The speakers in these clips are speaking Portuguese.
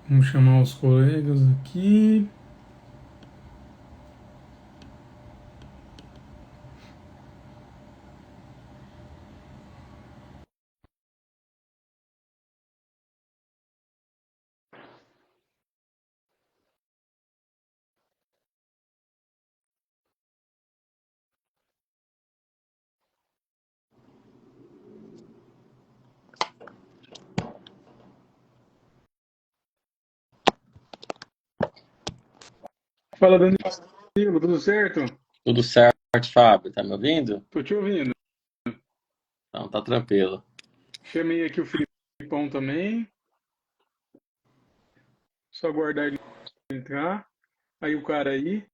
Vamos chamar os colegas aqui. Fala, Danilo, tudo certo? Tudo certo, Fábio? Tá me ouvindo? Tô te ouvindo. Então tá tranquilo. Chamei aqui o Filipão também. Só aguardar ele entrar. Aí o cara aí.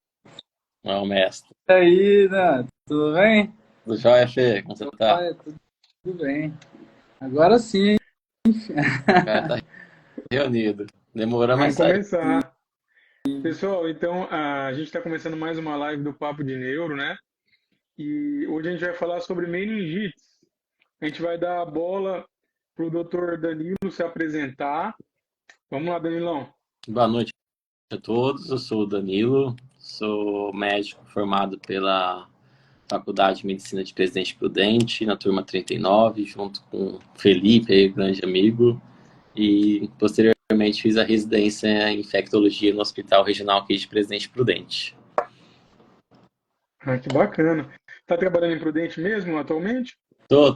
Não é o mestre. E aí, Dan, tudo bem? Do Joia Fê, como você tá? Olha, tudo bem. Agora sim, hein? O cara tá reunido. Demorou, Vamos mas saiu. começar. Pessoal, então a gente está começando mais uma live do Papo de Neuro, né? E hoje a gente vai falar sobre meningites. A gente vai dar a bola pro Dr. Danilo se apresentar. Vamos lá, Danilão. Boa noite a todos. Eu sou o Danilo, sou médico formado pela Faculdade de Medicina de Presidente Prudente, na turma 39, junto com o Felipe, aí, grande amigo. E posteriormente fiz a residência em infectologia no Hospital Regional aqui de Presidente Prudente. Ah, que bacana. Tá trabalhando em Prudente mesmo atualmente? Tô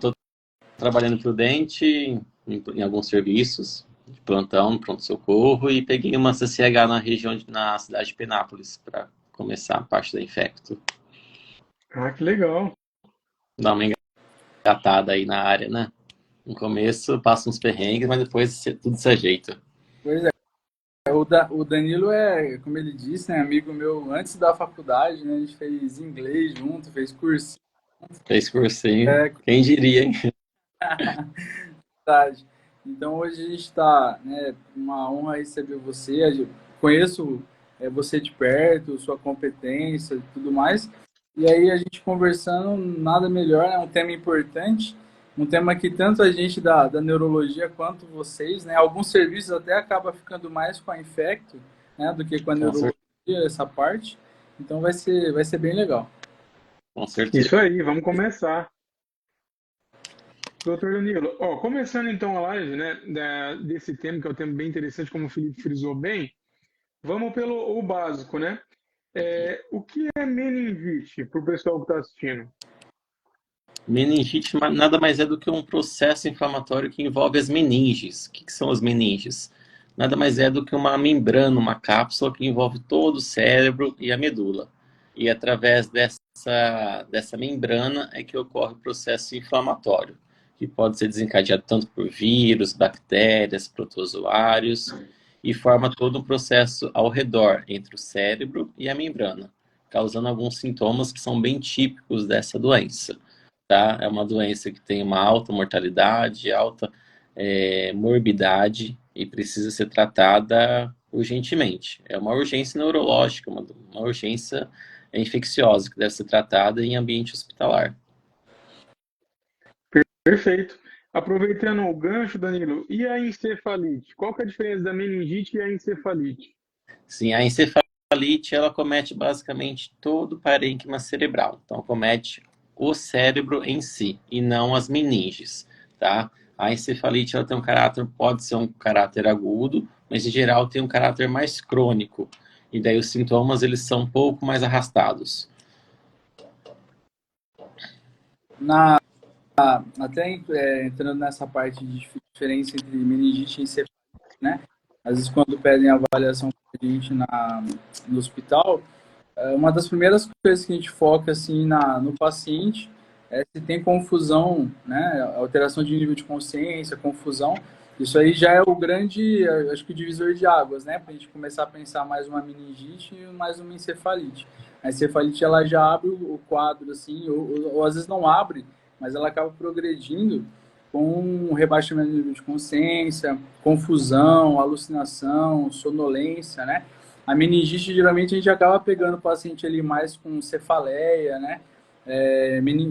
trabalhando Prudente em alguns serviços de plantão, no pronto-socorro, e peguei uma CCH na região, na cidade de Penápolis, para começar a parte da infecto. Ah, que legal. Dar uma engatada aí na área, né? No começo passa uns perrengues, mas depois tudo se ajeita. Pois é, o Danilo é, como ele disse, né, amigo meu antes da faculdade, né? A gente fez inglês junto, fez curso, Fez cursinho. é, Quem diria, hein? faculdade. Então hoje a gente está, né, uma honra receber você. Conheço você de perto, sua competência e tudo mais. E aí a gente conversando, nada melhor, é um tema importante, um tema que tanto a gente da neurologia quanto vocês, né, alguns serviços até acaba ficando mais com a infecto, né, do que com a Com, neurologia, essa parte. Então vai ser bem legal. com certeza. Isso aí, vamos começar. Doutor Danilo, ó, começando então a live, né, desse tema, que é um tema bem interessante, como o Felipe frisou bem, vamos pelo o básico, né? O que é meningite para o pessoal que está assistindo? Meningite nada mais é do que um processo inflamatório que envolve as meninges. O que são as meninges? Nada mais é do que uma membrana, uma cápsula que envolve todo o cérebro e a medula. E através dessa membrana é que ocorre o processo inflamatório, que pode ser desencadeado tanto por vírus, bactérias, protozoários, e forma todo um processo ao redor, entre o cérebro e a membrana, causando alguns sintomas que são bem típicos dessa doença, tá? É uma doença que tem uma alta mortalidade, alta morbidade e precisa ser tratada urgentemente. É uma urgência neurológica, uma urgência infecciosa que deve ser tratada em ambiente hospitalar. Perfeito. Aproveitando o gancho, Danilo, e a encefalite? Qual que é a diferença da meningite e a encefalite? Sim, a encefalite ela comete basicamente todo o parênquima cerebral. Então, comete o cérebro em si e não as meninges, tá? A encefalite ela tem um caráter, pode ser um caráter agudo, mas em geral tem um caráter mais crônico. E daí os sintomas eles são um pouco mais arrastados. Na, até entrando nessa parte de diferença entre meningite e encefalite, né? Às vezes quando pedem avaliação pra gente no hospital, uma das primeiras coisas que a gente foca assim no paciente é se tem confusão, né? Alteração de nível de consciência, confusão. Isso aí já é o grande, acho que o divisor de águas, né? Para a gente começar a pensar mais uma meningite e mais uma encefalite. A encefalite ela já abre o quadro assim, ou às vezes não abre, mas ela acaba progredindo com um rebaixamento de nível de consciência, confusão, alucinação, sonolência, né? A meningite, geralmente, a gente acaba pegando o paciente ali mais com cefaleia, né?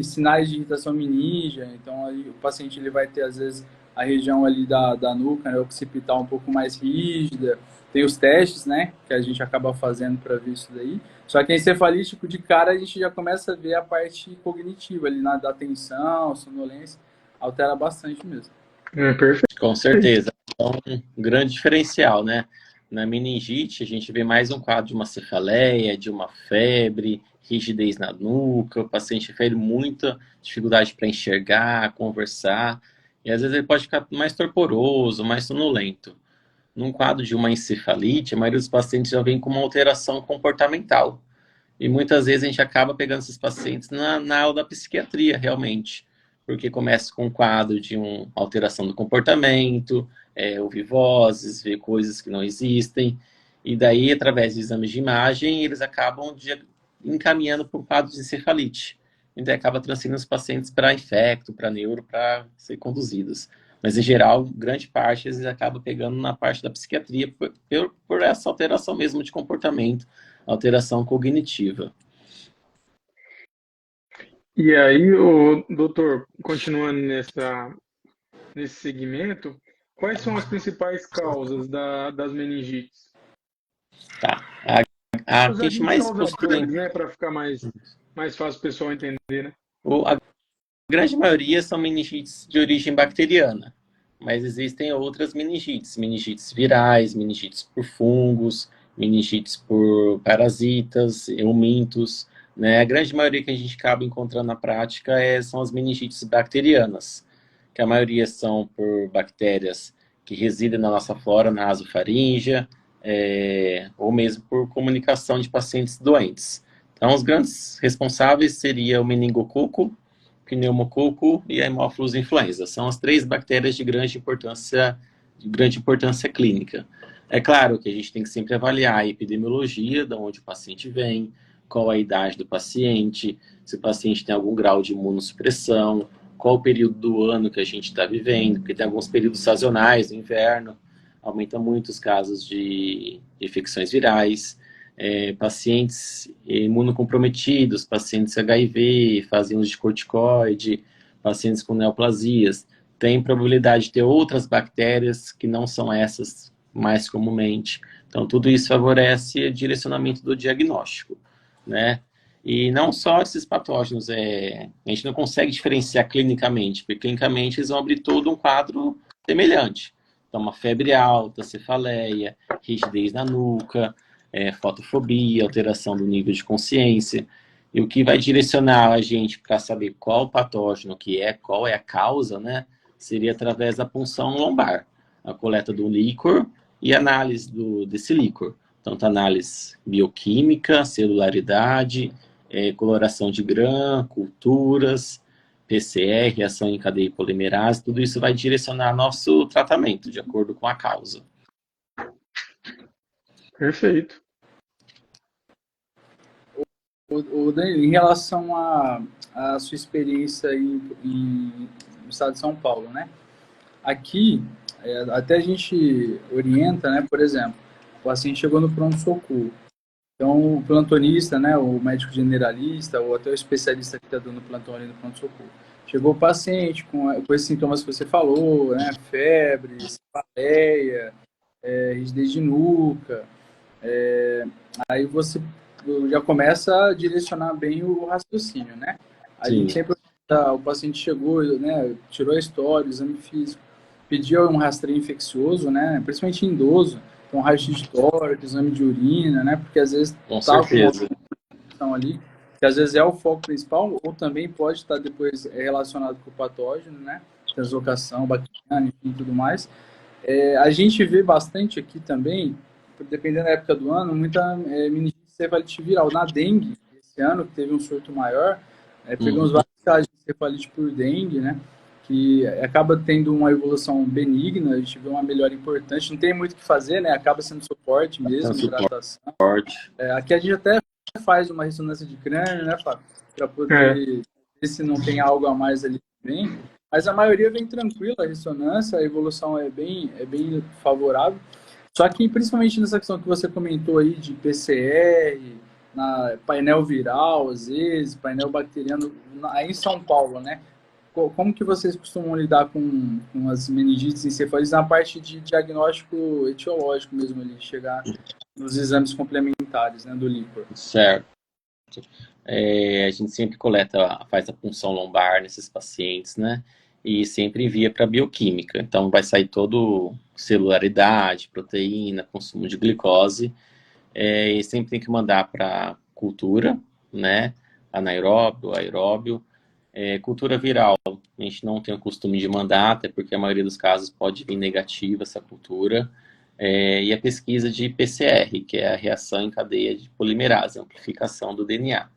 Sinais de irritação meníngea. Então, aí, o paciente ele vai ter, às vezes, a região ali da nuca, né, occipital um pouco mais rígida. Tem os testes, né, que a gente acaba fazendo para ver isso daí. Só que encefalítico, de cara, a gente já começa a ver a parte cognitiva ali, da atenção, sonolência, altera bastante mesmo. Perfeito. Com certeza. Então, um grande diferencial, né? Na meningite, a gente vê mais um quadro de uma cefaleia, de uma febre, rigidez na nuca, o paciente refere muita dificuldade para enxergar, conversar, e às vezes ele pode ficar mais torporoso, mais sonolento. Num quadro de uma encefalite, a maioria dos pacientes já vem com uma alteração comportamental. E muitas vezes a gente acaba pegando esses pacientes na aula da psiquiatria, realmente. Porque começa com um quadro de uma alteração do comportamento, ouvir vozes, ver coisas que não existem. E daí, através de exames de imagem, eles acabam encaminhando para um quadro de encefalite. E daí acaba transferindo os pacientes para infecto, para neuro, para ser conduzidos. Mas, em geral, grande parte eles acabam pegando na parte da psiquiatria por essa alteração mesmo de comportamento, alteração cognitiva. E aí, o doutor, continuando nesse segmento, quais são as principais causas das meningites? Tá. A que a gente mais Causas costuma... grandes, né, para ficar mais fácil o pessoal entender, né? A grande maioria são meningites de origem bacteriana, mas existem outras meningites, meningites virais, meningites por fungos, meningites por parasitas, eumintos, né? A grande maioria que a gente acaba encontrando na prática são as meningites bacterianas, que a maioria são por bactérias que residem na nossa flora nasofaríngea, ou mesmo por comunicação de pacientes doentes. Então, os grandes responsáveis seriam o meningococo, pneumococo e a Haemophilus influenza. São as 3 bactérias de grande importância clínica. É claro que a gente tem que sempre avaliar a epidemiologia, de onde o paciente vem, qual a idade do paciente, se o paciente tem algum grau de imunossupressão, qual o período do ano que a gente está vivendo, porque tem alguns períodos sazonais, no inverno, aumenta muito os casos de infecções virais, pacientes imunocomprometidos, pacientes HIV, fazem uso de corticoide, pacientes com neoplasias, tem probabilidade de ter outras bactérias que não são essas mais comumente. Então, tudo isso favorece o direcionamento do diagnóstico, né? E não só esses patógenos, a gente não consegue diferenciar clinicamente, porque clinicamente eles vão abrir todo um quadro semelhante. Então, uma febre alta, cefaleia, rigidez na nuca, fotofobia, alteração do nível de consciência. E o que vai direcionar a gente para saber qual patógeno que qual é a causa, né, seria através da punção lombar, a coleta do líquor e análise desse líquor. Tanto análise bioquímica, celularidade, coloração de GRAM, culturas, PCR, reação em cadeia polimerase, tudo isso vai direcionar nosso tratamento, de acordo com a causa. Perfeito. Danilo, em relação à sua experiência no estado de São Paulo, né? Aqui, até a gente orienta, né? Por exemplo, o paciente chegou no pronto-socorro. Então, o plantonista, né, o médico generalista, ou até o especialista que está dando plantão ali no pronto-socorro, chegou o paciente com esses sintomas que você falou, né, febre, cefaleia, rigidez de nuca, aí você já começa a direcionar bem o raciocínio, né? A gente sempre, o paciente chegou, né, tirou a história, o exame físico, pediu um rastreio infeccioso, né, principalmente em idoso, então raio-x de tórax, exame de urina, né, porque às vezes com certeza questão ali, que às vezes é o foco principal, ou também pode estar depois relacionado com o patógeno, né, translocação bacteriana, enfim, tudo mais. A gente vê bastante aqui também, dependendo da época do ano, muita meningite encefalite viral. Na dengue, esse ano, que teve um surto maior, pegamos vários casos de encefalite por dengue, né, que acaba tendo uma evolução benigna, a gente vê uma melhora importante, não tem muito o que fazer, né, acaba sendo suporte mesmo, hidratação. Aqui a gente até faz uma ressonância de crânio, né, Fábio, para poder ver se não tem algo a mais ali também, mas a maioria vem tranquila, a ressonância, a evolução é bem favorável, só que principalmente nessa questão que você comentou aí de PCR, painel viral, às vezes, painel bacteriano, aí em São Paulo, né? como que vocês costumam lidar com as meningites encefalites na parte de diagnóstico etiológico mesmo ali, chegar nos exames complementares, né, do líquor? Certo. A gente sempre faz a punção lombar nesses pacientes, né? E sempre envia para bioquímica. Então, vai sair todo celularidade, proteína, consumo de glicose. E sempre tem que mandar para cultura, né? Anaeróbio, aeróbio. Cultura viral, a gente não tem o costume de mandar, até porque a maioria dos casos pode vir negativa essa cultura. E a pesquisa de PCR, que é a reação em cadeia de polimerase, amplificação do DNA.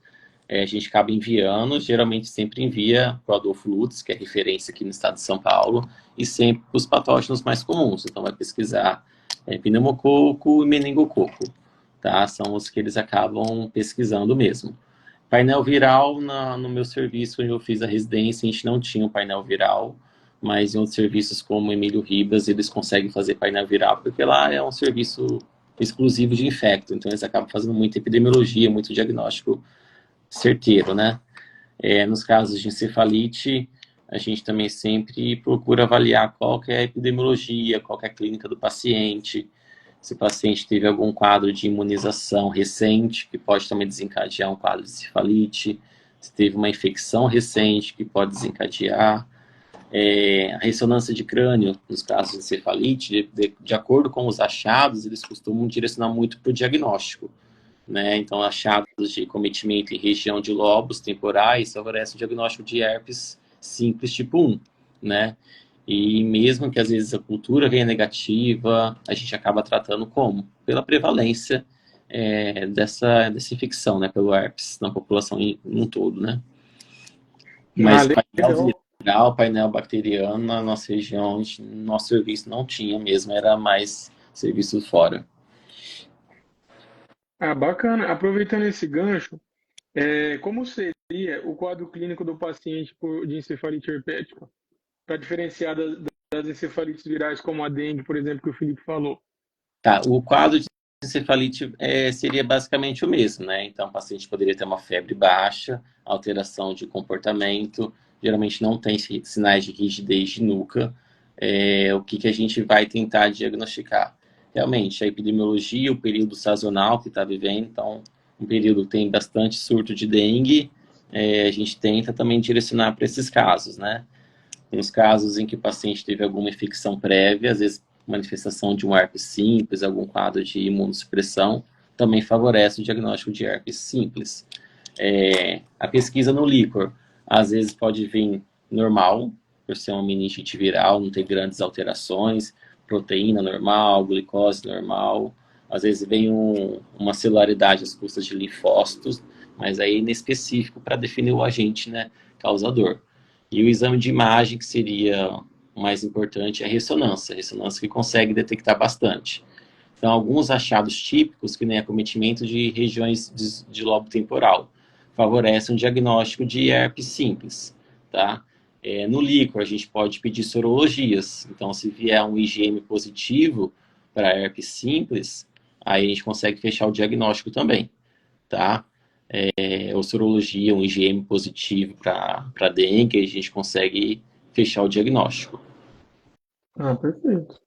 A gente acaba enviando, geralmente sempre envia para o Adolfo Lutz, que é referência aqui no estado de São Paulo, e sempre os patógenos mais comuns. Então, vai pesquisar pneumococo e meningococo, tá? São os que eles acabam pesquisando mesmo. Painel viral, no meu serviço, onde eu fiz a residência, a gente não tinha um painel viral, mas em outros serviços como Emílio Ribas, eles conseguem fazer painel viral, porque lá é um serviço exclusivo de infecto, então eles acabam fazendo muita epidemiologia, muito diagnóstico certeiro, né? Nos casos de encefalite, a gente também sempre procura avaliar qual que é a epidemiologia, qual que é a clínica do paciente, se o paciente teve algum quadro de imunização recente, que pode também desencadear um quadro de encefalite, se teve uma infecção recente, que pode desencadear. A ressonância de crânio, nos casos de encefalite, de acordo com os achados, eles costumam direcionar muito para o diagnóstico, né? Então, achados de cometimento em região de lobos temporais favorecem o diagnóstico de herpes simples tipo 1, né? E mesmo que às vezes a cultura venha negativa, a gente acaba tratando como? Pela prevalência dessa infecção, né? Pelo herpes na população em um todo, né? Mas painel viral, painel bacteriano, na nossa região, nosso serviço não tinha mesmo, era mais serviço fora. Bacana. Aproveitando esse gancho, como seria o quadro clínico do paciente de encefalite herpética? Para diferenciar das encefalites virais, como a dengue, por exemplo, que o Felipe falou. Tá, o quadro de encefalite seria basicamente o mesmo, né? Então, o paciente poderia ter uma febre baixa, alteração de comportamento, geralmente não tem sinais de rigidez de nuca. O que a gente vai tentar diagnosticar? Realmente, a epidemiologia, o período sazonal que está vivendo, então, um período que tem bastante surto de dengue, a gente tenta também direcionar para esses casos, né? Nos casos em que o paciente teve alguma infecção prévia, às vezes manifestação de um herpes simples, algum quadro de imunossupressão, também favorece o diagnóstico de herpes simples. A pesquisa no líquor, às vezes pode vir normal, por ser uma meningite viral, não ter grandes alterações, proteína normal, glicose normal, às vezes vem uma celularidade às custas de linfócitos, mas aí inespecífico para definir o agente, né, causador. E o exame de imagem, que seria o mais importante, é a ressonância que consegue detectar bastante. Então, alguns achados típicos, que nem acometimento de regiões de lobo temporal, favorecem um diagnóstico de herpes simples, tá? No líquor, a gente pode pedir sorologias. Então, se vier um IgM positivo para herpes simples, aí a gente consegue fechar o diagnóstico também, tá? Ou sorologia, um IgM positivo para dengue, a gente consegue fechar o diagnóstico. Perfeito.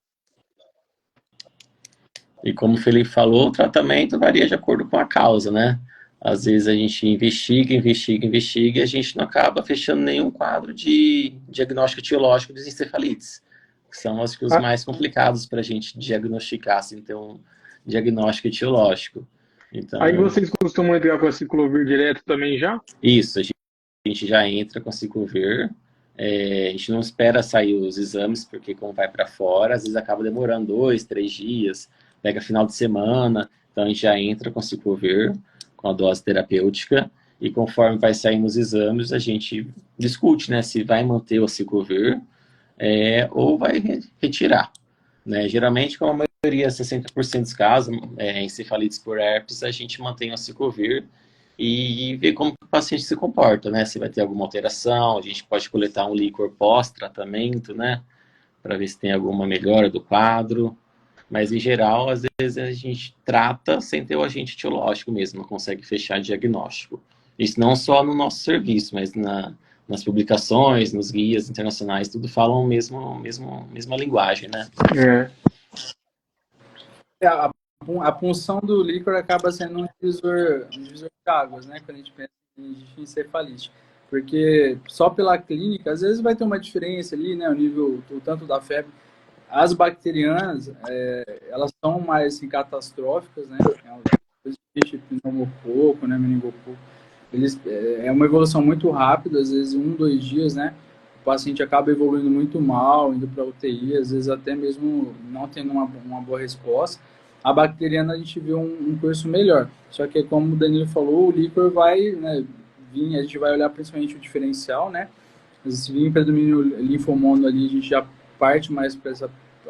E como o Felipe falou, o tratamento varia de acordo com a causa, né? Às vezes a gente investiga e a gente não acaba fechando nenhum quadro de diagnóstico etiológico dos encefalites, que são acho que os mais complicados para a gente diagnosticar, assim, ter um diagnóstico etiológico. Então, aí vocês costumam entrar com a ciclovir direto também já? Isso, a gente já entra com a ciclovir. A gente não espera sair os exames, porque como vai para fora, às vezes acaba demorando 2, 3 dias, pega final de semana, então a gente já entra com a ciclovir, com a dose terapêutica, e conforme vai saindo os exames, a gente discute, né, se vai manter o ciclovir ou vai retirar. Né? Geralmente, como a maioria, 60% dos casos, encefalites por herpes, a gente mantém o ciclovir e ver como o paciente se comporta, né? Se vai ter alguma alteração, a gente pode coletar um líquor pós-tratamento, né? Para ver se tem alguma melhora do quadro. Mas, em geral, às vezes a gente trata sem ter o agente etiológico mesmo, não consegue fechar diagnóstico. Isso não só no nosso serviço, mas nas publicações, nos guias internacionais, tudo falam mesma linguagem, né? A punção do líquor acaba sendo um divisor de águas, né? Quando a gente pensa em encefalite. Porque só pela clínica, às vezes vai ter uma diferença ali, né? O nível, o tanto da febre. As bacterianas, elas são mais assim, catastróficas, né? Tipo pneumococo, né? Meningococo. É uma evolução muito rápida, às vezes 1, 2 dias, né? O paciente acaba evoluindo muito mal, indo para UTI, às vezes até mesmo não tendo uma boa resposta. A bacteriana a gente vê um curso melhor. Só que, como o Danilo falou, o líquor vai, né, vir, a gente vai olhar principalmente o diferencial, né? Se vir predomínio linfomono ali, a gente já parte mais para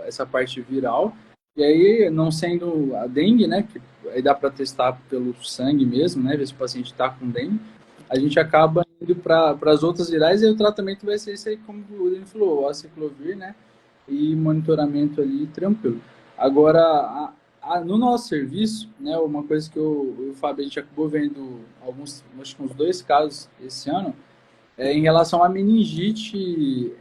essa parte viral. E aí, não sendo a dengue, né, que aí dá para testar pelo sangue mesmo, né, ver se o paciente está com dengue, a gente acaba indo para as outras virais e aí o tratamento vai ser esse aí, como o Danilo falou, o aciclovir, né, e monitoramento ali tranquilo. Agora, no nosso serviço, né, uma coisa que o Fábio, a gente acabou vendo acho que uns 2 casos esse ano, em relação à meningite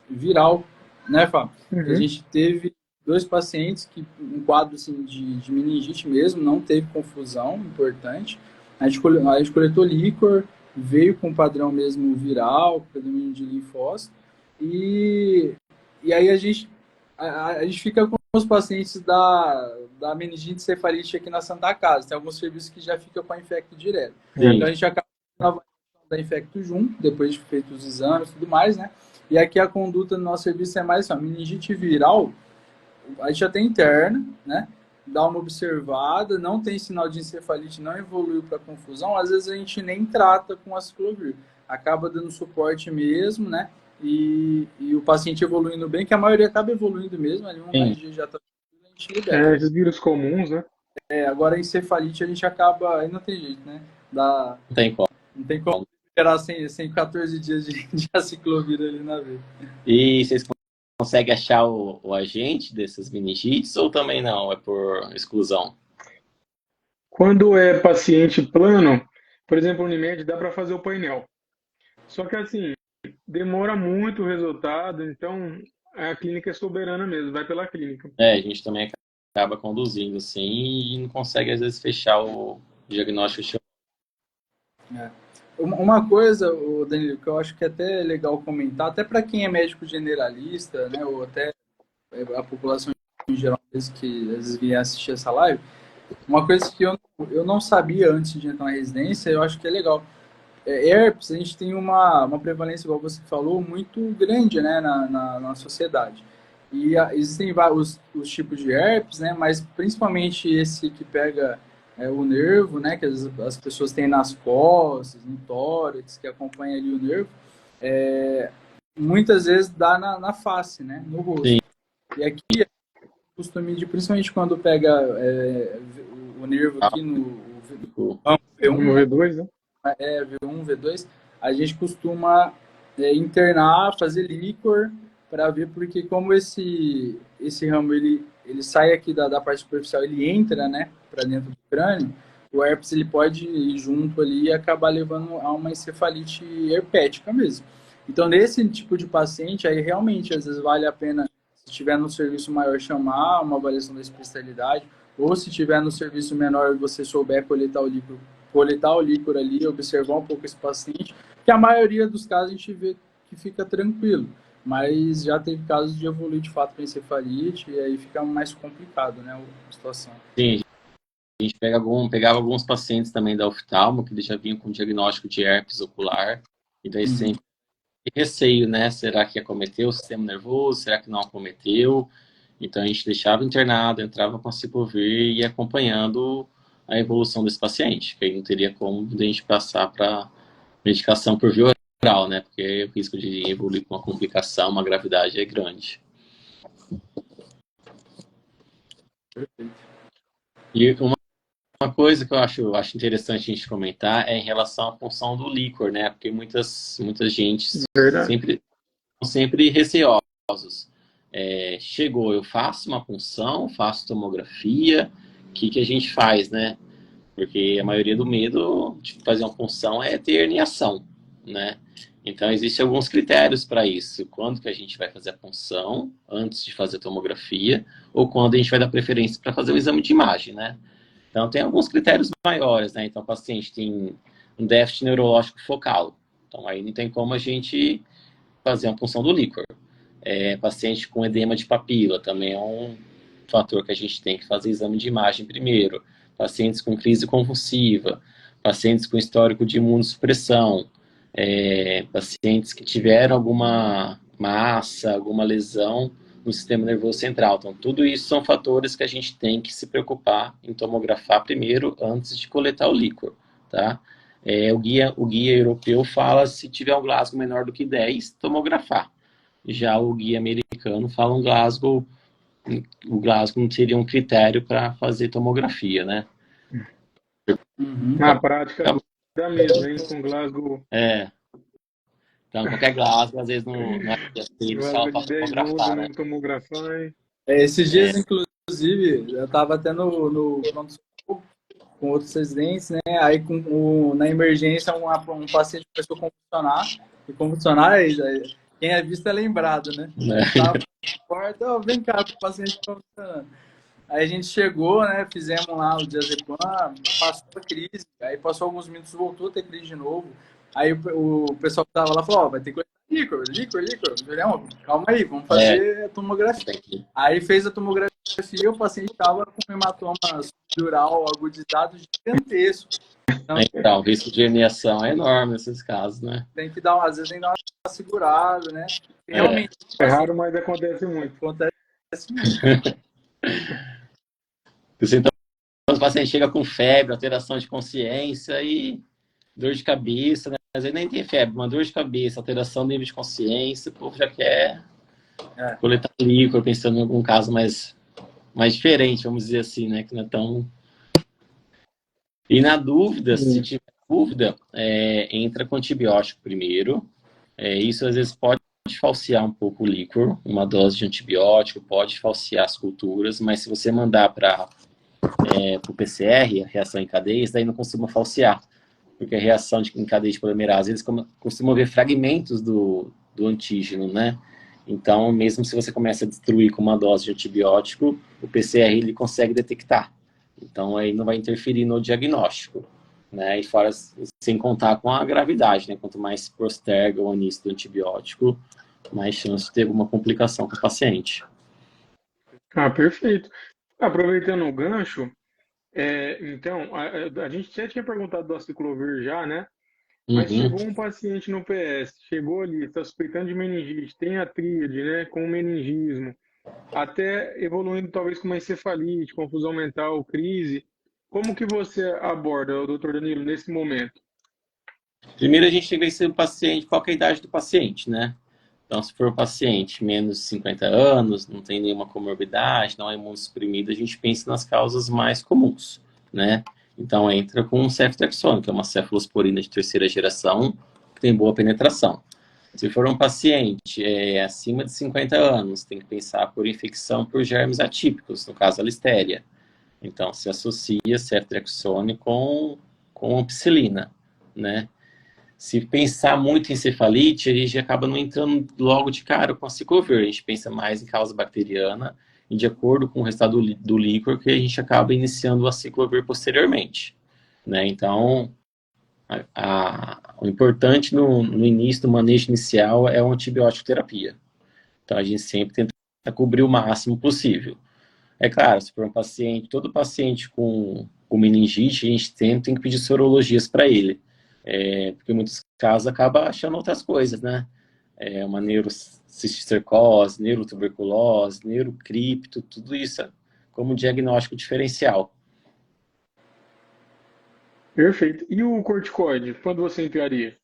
viral, né, Fábio? A gente teve 2 pacientes que um quadro assim, de meningite mesmo, não teve confusão, importante. A gente coletou líquor, veio com padrão mesmo viral, predomínio de linfócito, e aí a gente fica com os pacientes da meningite encefalite aqui na Santa Casa. Tem alguns serviços que já fica com a infecto direto. Sim. Então a gente acaba da infecto junto, depois de feito os exames e tudo mais, né? E aqui a conduta no nosso serviço é mais assim, meningite viral, a gente já tem interna, né? Dá uma observada, não tem sinal de encefalite, não evoluiu para confusão, às vezes a gente nem trata com aciclovir. Acaba dando suporte mesmo, né? E o paciente evoluindo bem, que a maioria acaba evoluindo mesmo, ali dia já tá, a gente libera. Esses vírus comuns, né? Agora a encefalite a gente acaba, aí não tem jeito, né? Não tem como esperar sem 14 dias de aciclovir ali na veia. E vocês conseguem achar o agente dessas meningites ou também não? É por exclusão? Quando é paciente plano, por exemplo, o Unimed, dá para fazer o painel. Só que assim, demora muito o resultado, então a clínica é soberana mesmo, vai pela clínica. A gente também acaba conduzindo assim e não consegue às vezes fechar o diagnóstico. Uma coisa, Danilo, que eu acho que é até legal comentar, até para quem é médico generalista, né, ou até a população em geral que às vezes vier assistir essa live, uma coisa que eu não sabia antes de entrar na residência, eu acho que é legal. Herpes, a gente tem uma prevalência, igual você falou, muito grande, né, na sociedade. E existem vários os tipos de herpes, né, mas principalmente esse que pega o nervo, né, que as pessoas têm nas costas, no tórax, que acompanha ali o nervo, muitas vezes dá na face, né, no rosto. Sim. E aqui, o costume de, principalmente quando pega o nervo aqui no V1, né? V1, V2, a gente costuma internar, fazer líquor para ver, porque como esse ramo ele sai aqui da parte superficial, ele entra, né, para dentro do crânio, o herpes ele pode ir junto ali e acabar levando a uma encefalite herpética mesmo. Então, nesse tipo de paciente, aí realmente, às vezes vale a pena, se tiver no serviço maior, chamar uma avaliação da especialidade, ou se tiver no serviço menor e você souber coletar o líquor ali, observar um pouco esse paciente, que a maioria dos casos a gente vê que fica tranquilo, mas já teve casos de evoluir de fato para encefalite e aí fica mais complicado, né, a situação. Sim, a gente pegava alguns pacientes também da oftalmo, que já vinham com diagnóstico de herpes ocular, e daí sempre receio, né, será que acometeu o sistema nervoso, será que não acometeu? Então a gente deixava internado, entrava com a aciclovir e ia acompanhando a evolução desse paciente, que aí não teria como a gente passar para medicação por via oral, né? Porque o risco de evoluir com uma complicação, uma gravidade é grande. Perfeito. E uma coisa que eu acho interessante a gente comentar é em relação à função do líquor, né? Porque muitas gentes sempre receosos. Chegou, eu faço uma punção, faço tomografia, o que a gente faz, né? Porque a maioria do medo de fazer uma punção é ter herniação. né? Então, existem alguns critérios para isso. Quando que a gente vai fazer a punção, antes de fazer a tomografia, ou quando a gente vai dar preferência para fazer o exame de imagem, né? Então, tem alguns critérios maiores, né? Então, o paciente tem um déficit neurológico focal. Então, aí não tem como a gente fazer uma punção do líquor. Paciente com edema de papila também é um fator que a gente tem que fazer exame de imagem primeiro. Pacientes com crise convulsiva, pacientes com histórico de imunossupressão, pacientes que tiveram alguma massa, alguma lesão no sistema nervoso central. Então, tudo isso são fatores que a gente tem que se preocupar em tomografar primeiro, antes de coletar o líquor, tá? O guia europeu fala, se tiver um Glasgow menor do que 10, tomografar. Já o guia americano fala o Glasgow não seria um critério para fazer tomografia, né? Na prática, dá mesmo, hein? Com Glasgow. Então, qualquer Glasgow, às vezes, não é aceito só Glasgow para de 10, 11, tomografar, né? não tomografar, hein? Esses dias, inclusive, eu estava até no pronto-socorro com outros residentes, né? Aí, na emergência, um paciente começou a convulsionar. E convulsionar, quem é visto é lembrado, né? Tava na porta, vem cá, o paciente convulsionando. Aí a gente chegou, né? Fizemos lá o diazepam, passou a crise. Aí passou alguns minutos, voltou a ter crise de novo. Aí o pessoal que tava lá falou, vai ter que líquor. Julião, calma aí, vamos fazer a tomografia. Aí fez a tomografia, o paciente tava com hematoma subdural agudizado gigantesco. Então, o risco de herniação é enorme nesses casos, né? Tem que dar, às vezes, tem que dar uma segurada, né? Realmente. É raro, mas acontece muito. Acontece muito. Então, o paciente chega com febre, alteração de consciência e dor de cabeça, né? Às vezes nem tem febre, uma dor de cabeça, alteração do nível de consciência, o povo já quer coletar líquor, pensando em algum caso mais diferente, vamos dizer assim, né? Que não é tão... E na dúvida, se tiver dúvida, entra com antibiótico primeiro. Isso às vezes pode falsear um pouco o líquor, uma dose de antibiótico pode falsear as culturas, mas se você mandar para o PCR, a reação em cadeia, isso daí não costuma falsear, porque a reação em cadeia de polimerase, eles costumam ver fragmentos do antígeno, né? Então, mesmo se você começa a destruir com uma dose de antibiótico, o PCR ele consegue detectar. Então, aí não vai interferir no diagnóstico, né? E fora, sem contar com a gravidade, né? Quanto mais posterga o início do antibiótico, mais chance de ter alguma complicação com o paciente. Perfeito. Aproveitando o gancho, então, a gente já tinha perguntado do aciclovir já, né? Mas chegou um paciente no PS, chegou ali, está suspeitando de meningite, tem a tríade, né, com meningismo, até evoluindo talvez com uma encefalite, confusão mental, crise. Como que você aborda, doutor Danilo, nesse momento? Primeiro a gente tem que ver se o paciente, qual que é a idade do paciente, né? Então, se for um paciente menos de 50 anos, não tem nenhuma comorbidade, não é imunossuprimido, a gente pensa nas causas mais comuns, né? Então, entra com um ceftriaxone, que é uma cefalosporina de terceira geração, que tem boa penetração. Se for um paciente acima de 50 anos, tem que pensar por infecção por germes atípicos, no caso a listéria. Então, se associa ceftriaxone com ampicilina, né? Se pensar muito em encefalite, a gente acaba não entrando logo de cara com a aciclovir. A gente pensa mais em causa bacteriana e de acordo com o resultado do líquor que a gente acaba iniciando o aciclovir posteriormente, né? Então, o importante no início do manejo inicial é a antibiótico terapia. Então, a gente sempre tenta cobrir o máximo possível. É claro, se for um paciente, todo paciente com meningite, a gente tem que pedir sorologias para ele. Porque em muitos casos acaba achando outras coisas, né? Uma neurocisticercose, neurotuberculose, neurocripto, tudo isso como diagnóstico diferencial. Perfeito. E o corticoide, quando você entraria?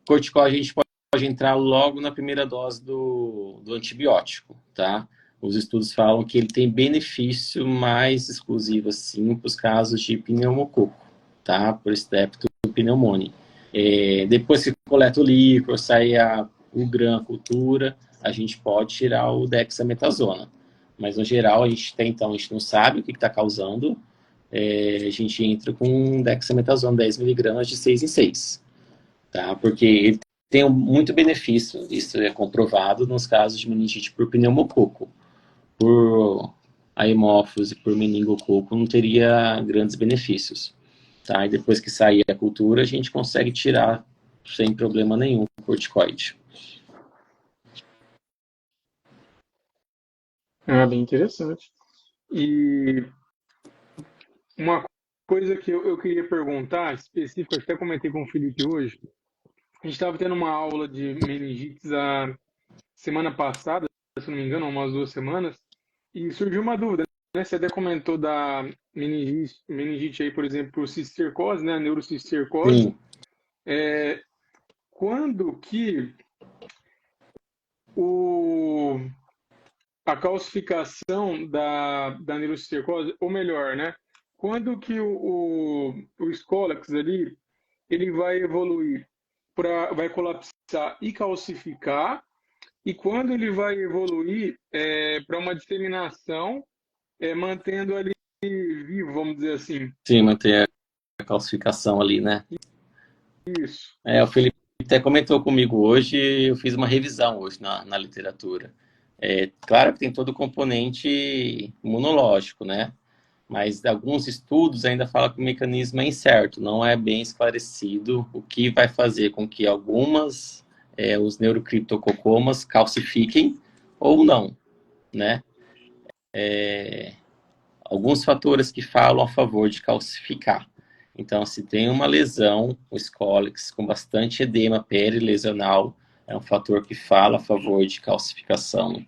Corticoide a gente pode entrar logo na primeira dose do antibiótico, tá? Os estudos falam que ele tem benefício mais exclusivo, assim, para os casos de pneumococo, tá? Por Streptopneumoniae. Depois que coleta o líquor, sai o GRAM, a cultura, a gente pode tirar o dexametasona. Mas, no geral, a gente não sabe o que está causando. A gente entra com dexametasona 10 mg de 6 em 6. tá? Porque ele tem muito benefício, isso é comprovado nos casos de meningite por pneumococo. Por Haemophilus e por meningococo não teria grandes benefícios, tá? E depois que sair a cultura, a gente consegue tirar sem problema nenhum o corticoide. Bem interessante. E uma coisa que eu queria perguntar, específica, até comentei com o Felipe hoje, a gente estava tendo uma aula de meningites a semana passada, se não me engano, umas 2 semanas, e surgiu uma dúvida, né? Você até comentou da meningite aí, por exemplo, cisticercose, né? Neurocisticercose. Sim. Quando que a calcificação da neurocisticercose, ou melhor, né? Quando que o Scolex ali, ele vai evoluir vai colapsar e calcificar, e quando ele vai evoluir para uma disseminação, mantendo ali vivo, vamos dizer assim. Sim, manter a calcificação ali, né? Isso. O Felipe até comentou comigo hoje, eu fiz uma revisão hoje na literatura. Claro que tem todo o componente imunológico, né? Mas alguns estudos ainda falam que o mecanismo é incerto, não é bem esclarecido o que vai fazer com que os neurocriptococomas calcifiquem ou não, né? Alguns fatores que falam a favor de calcificar. Então, se tem uma lesão, o Scolex, com bastante edema perilesional, é um fator que fala a favor de calcificação.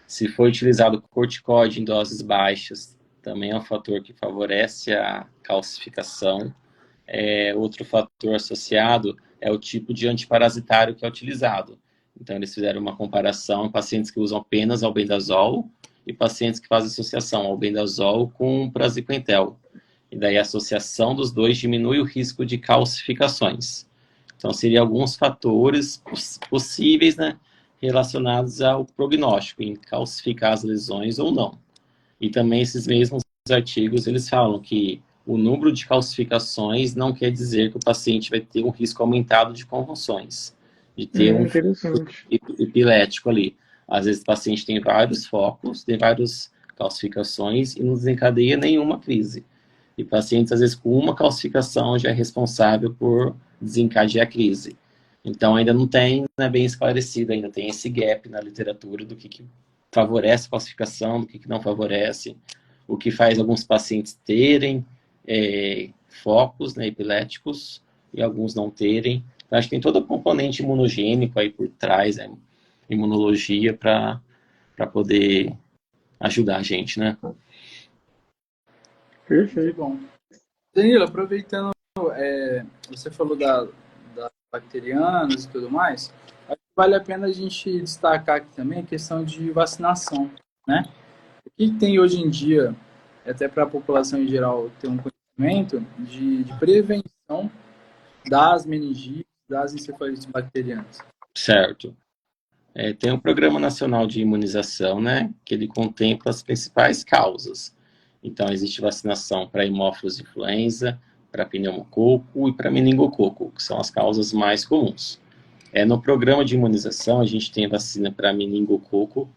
Se for utilizado corticoide em doses baixas, também é um fator que favorece a calcificação. Outro fator associado é o tipo de antiparasitário que é utilizado. Então, eles fizeram uma comparação em pacientes que usam apenas albendazol e pacientes que fazem associação albendazol com praziquantel. E daí a associação dos dois diminui o risco de calcificações. Então, seriam alguns fatores possíveis, né, relacionados ao prognóstico, em calcificar as lesões ou não. E também esses mesmos artigos, eles falam que o número de calcificações não quer dizer que o paciente vai ter um risco aumentado de convulsões, de ter um epilético ali. Às vezes o paciente tem vários focos, tem várias calcificações e não desencadeia nenhuma crise. E pacientes, às vezes, com uma calcificação já é responsável por desencadear a crise. Então, ainda não é bem esclarecido, ainda tem esse gap na literatura do que favorece a calcificação, do que não favorece, o que faz alguns pacientes terem focos, né, epiléticos e alguns não terem. Então, acho que tem todo o componente imunogênico aí por trás, imunologia, para poder ajudar a gente, né? Perfeito. Bom. Danilo, aproveitando, você falou das bacterianas e tudo mais, acho que vale a pena a gente destacar aqui também a questão de vacinação, né? O que tem hoje em dia, até para a população em geral ter um conhecimento de prevenção das meningites, das encefalites bacterianas? Certo. Tem um Programa Nacional de Imunização, né, que ele contempla as principais causas. Então, existe vacinação para Haemophilus influenza, para pneumococo e para meningococo, que são as causas mais comuns. No programa de imunização, a gente tem a vacina para meningococo,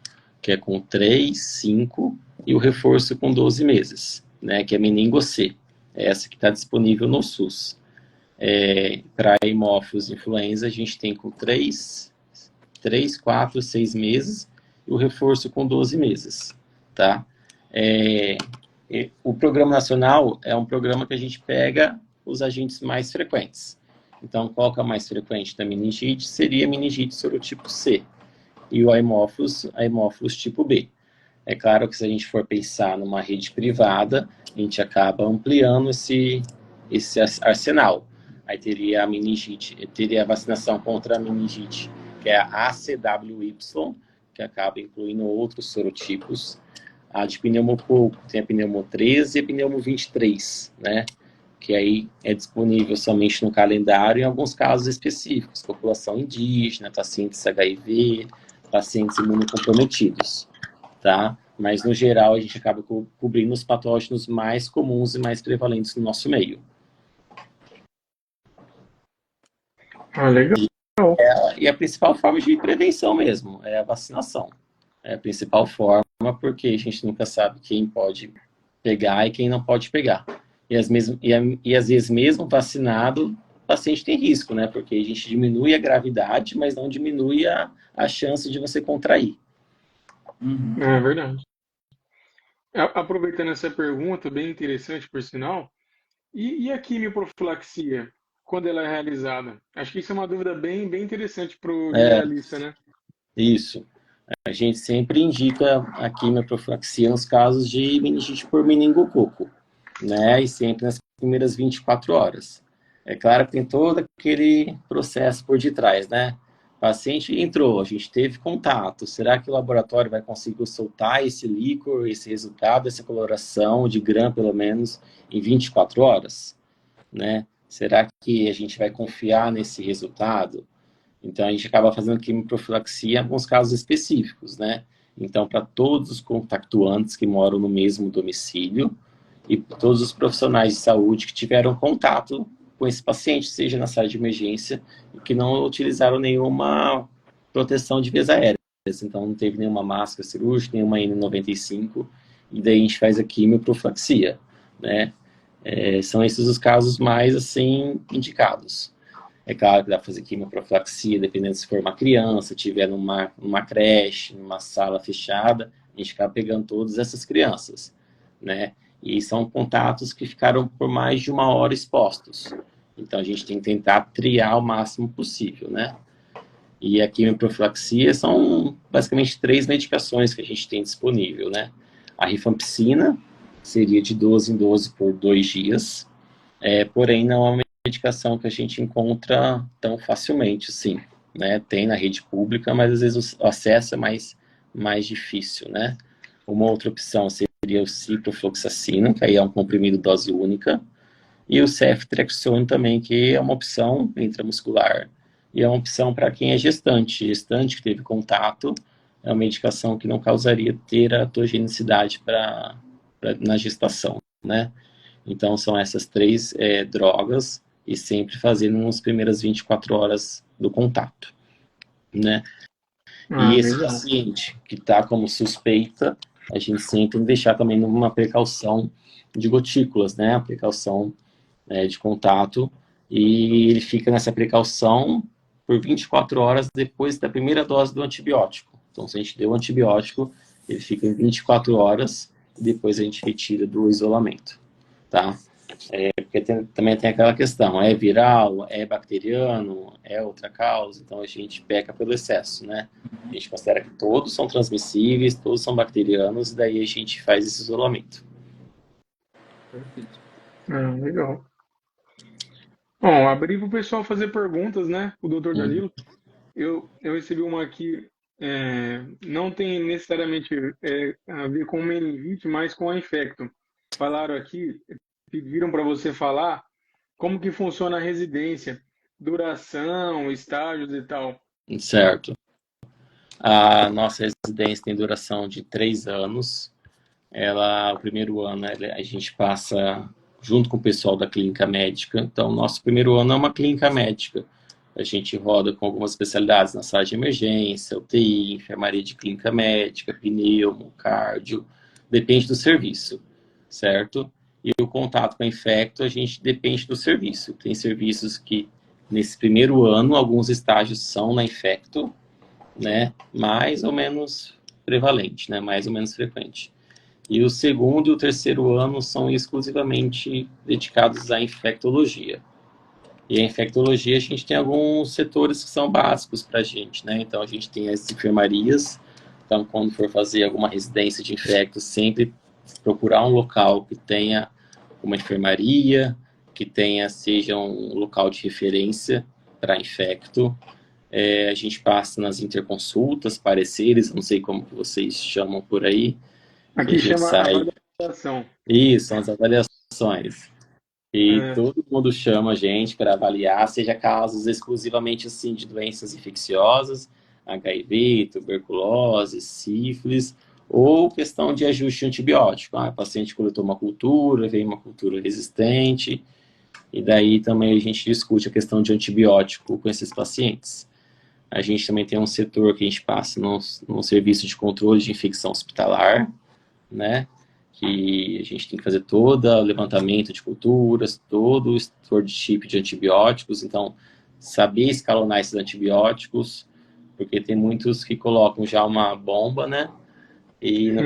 que é com 3, 5, e o reforço com 12 meses, né, que é meningo-C. É essa que está disponível no SUS. Para Haemophilus influenza, a gente tem com 3, 4, 6 meses, e o reforço com 12 meses, tá? O Programa Nacional é um programa que a gente pega os agentes mais frequentes. Então, qual que é o mais frequente da meningite? Seria a meningite sorotipo C, e o Haemophilus tipo B. É claro que se a gente for pensar numa rede privada, a gente acaba ampliando esse arsenal. Aí teria a meningite, teria a vacinação contra a meningite, que é a ACWY, que acaba incluindo outros sorotipos. A de pneumococo tem a pneumo 13 e a pneumo 23, né? Que aí é disponível somente no calendário em alguns casos específicos, população indígena, pacientes HIV, pacientes imunocomprometidos, tá? Mas, no geral, a gente acaba cobrindo os patógenos mais comuns e mais prevalentes no nosso meio. Ah, legal. E a principal forma de prevenção mesmo é a vacinação. É a principal forma, porque a gente nunca sabe quem pode pegar e quem não pode pegar. E às vezes, mesmo vacinado, o paciente tem risco, né? Porque a gente diminui a gravidade, mas não diminui a chance de você contrair. É verdade. Aproveitando essa pergunta, bem interessante, por sinal, e a quimioprofilaxia, quando ela é realizada? Acho que isso é uma dúvida bem interessante para o É, generalista, né? isso. A gente sempre indica a quimioprofilaxia nos casos de meningite por meningococo, né? E sempre nas primeiras 24 horas. É claro que tem todo aquele processo por detrás, né? O paciente entrou, a gente teve contato. Será que o laboratório vai conseguir soltar esse líquor, esse resultado, essa coloração de gram, pelo menos, em 24 horas, né? Será que a gente vai confiar nesse resultado? Então, a gente acaba fazendo quimioprofilaxia em alguns casos específicos, né? Então, para todos os contactuantes que moram no mesmo domicílio e todos os profissionais de saúde que tiveram contato com esse paciente, seja na sala de emergência, e que não utilizaram nenhuma proteção de vias aéreas. Então, não teve nenhuma máscara cirúrgica, nenhuma N95, e daí a gente faz a quimioprofilaxia, né? São esses os casos mais, assim, indicados. É claro que dá para fazer quimioprofilaxia, dependendo se for uma criança, estiver numa creche, numa sala fechada, a gente acaba pegando todas essas crianças, né? E são contatos que ficaram por mais de 1 hora expostos. Então, a gente tem que tentar triar o máximo possível, né? E a quimioprofilaxia são basicamente 3 medicações que a gente tem disponível, né? A rifampicina seria de 12 em 12 por 2 dias, porém não é uma medicação que a gente encontra tão facilmente, sim, né? Tem na rede pública, mas às vezes o acesso é mais difícil, né? Uma outra opção seria o ciprofloxacino, que aí é um comprimido dose única, e o ceftriaxone também, que é uma opção intramuscular, e é uma opção para quem é gestante que teve contato, é uma medicação que não causaria teratogenicidade na gestação, né? Então, são essas 3 drogas e sempre fazendo nas primeiras 24 horas do contato, né? Ah, E esse legal. paciente que está como suspeita, a gente sempre tem que deixar também numa precaução de gotículas, né? A precaução de contato, e ele fica nessa precaução por 24 horas depois da primeira dose do antibiótico. Então, se a gente deu o antibiótico, ele fica em 24 horas e depois a gente retira do isolamento, tá? Porque também tem aquela questão, é viral, é bacteriano, é outra causa, então a gente peca pelo excesso, né? A gente considera que todos são transmissíveis, todos são bacterianos, e daí a gente faz esse isolamento. Perfeito. Ah, legal. Bom, abri para o pessoal fazer perguntas, né? O doutor Danilo. Eu recebi uma aqui, não tem necessariamente a ver com meningite, mas com a infecto. Falaram aqui, pediram para você falar como que funciona a residência, duração, estágios e tal. Certo. A nossa residência tem duração de 3 anos. O primeiro ano, a gente passa junto com o pessoal da clínica médica. Então, nosso primeiro ano é uma clínica médica. A gente roda com algumas especialidades na sala de emergência, UTI, enfermaria de clínica médica, pneumo, cardio, depende do serviço, certo? E o contato com a infecto, a gente depende do serviço. Tem serviços que, nesse primeiro ano, alguns estágios são na infecto, né? Mais ou menos prevalente, né? Mais ou menos frequente. E o segundo e o terceiro ano são exclusivamente dedicados à infectologia. E a infectologia, a gente tem alguns setores que são básicos para a gente, né? Então, a gente tem as enfermarias. Então, quando for fazer alguma residência de infecto, sempre procurar um local que tenha uma enfermaria, seja um local de referência para infecto. A gente passa nas interconsultas, pareceres, não sei como que vocês chamam por aí, que a Aqui gente chama sai. avaliação. Isso, são as avaliações. E É, todo mundo chama a gente para avaliar, seja casos exclusivamente assim de doenças infecciosas, HIV, tuberculose, sífilis, ou questão de ajuste antibiótico. O paciente coletou uma cultura, veio uma cultura resistente, e daí também a gente discute a questão de antibiótico com esses pacientes. A gente também tem um setor que a gente passa num serviço de controle de infecção hospitalar, né? Que a gente tem que fazer todo o levantamento de culturas, todo o stewardship de antibióticos, então saber escalonar esses antibióticos, porque tem muitos que colocam já uma bomba, né? E não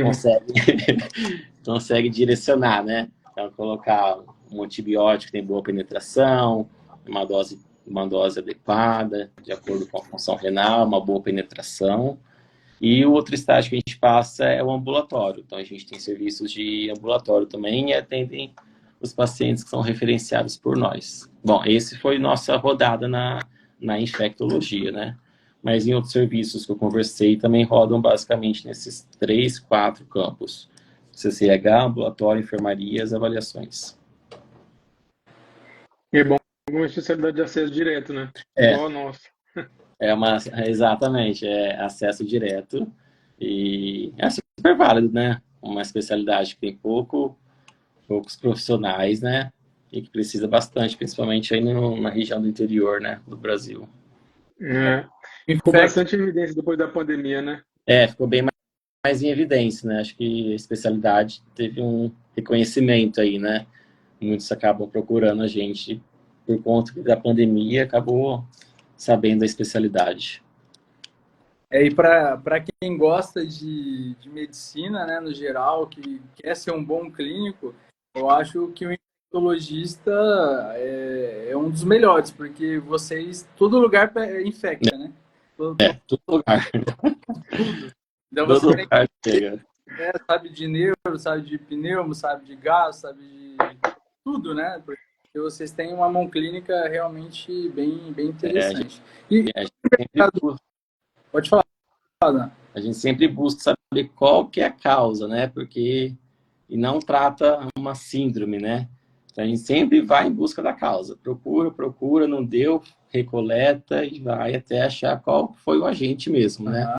consegue direcionar, né? Então, colocar um antibiótico que tem boa penetração, uma dose adequada, de acordo com a função renal, uma boa penetração. E o outro estágio que a gente passa é o ambulatório. Então, a gente tem serviços de ambulatório também e atendem os pacientes que são referenciados por nós. Bom, esse foi nossa rodada na infectologia, né? Mas em outros serviços que eu conversei também rodam basicamente nesses 3, 4 campos. CCH, ambulatório, enfermaria e as avaliações. E é bom uma especialidade de acesso direto, né? É. Igual a nossa. Exatamente, é acesso direto e é super válido, né? Uma especialidade que tem poucos profissionais, né? E que precisa bastante, principalmente aí na região do interior, né? Do Brasil. Ficou bastante evidência depois da pandemia, né? Ficou bem mais em evidência, né? Acho que a especialidade teve um reconhecimento aí, né? Muitos acabam procurando a gente por conta da pandemia, acabou sabendo da especialidade. E para quem gosta de medicina, né, no geral, que quer ser um bom clínico, eu acho que o infectologista é um dos melhores, porque todo lugar infecta, né? Todo lugar. Tudo. Então Todo lugar chega. Sabe de neuro, sabe de pneumo, sabe de gás, sabe de tudo, né? Porque vocês têm uma mão clínica realmente bem interessante. Pode falar, Ana. A gente sempre busca saber qual que é a causa, né? Porque e não trata uma síndrome, né? Então a gente sempre vai em busca da causa. Procura, não deu, recoleta e vai até achar qual foi o agente mesmo, né?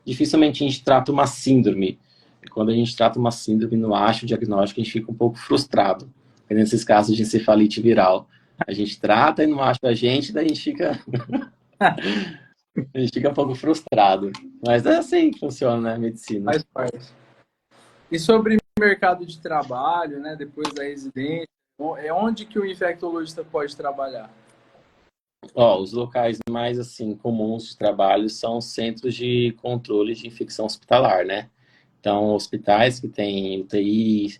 Dificilmente a gente trata uma síndrome. E quando a gente trata uma síndrome e não acha o diagnóstico, a gente fica um pouco frustrado. Nesses casos de encefalite viral. A gente trata e não acha o agente, daí a gente fica... A gente fica um pouco frustrado. Mas é assim que funciona, né, a medicina. Faz parte. E sobre mercado de trabalho, né, depois da residência, é onde que o infectologista pode trabalhar? Os locais mais assim comuns de trabalho são centros de controle de infecção hospitalar, né? Então, hospitais que têm UTI,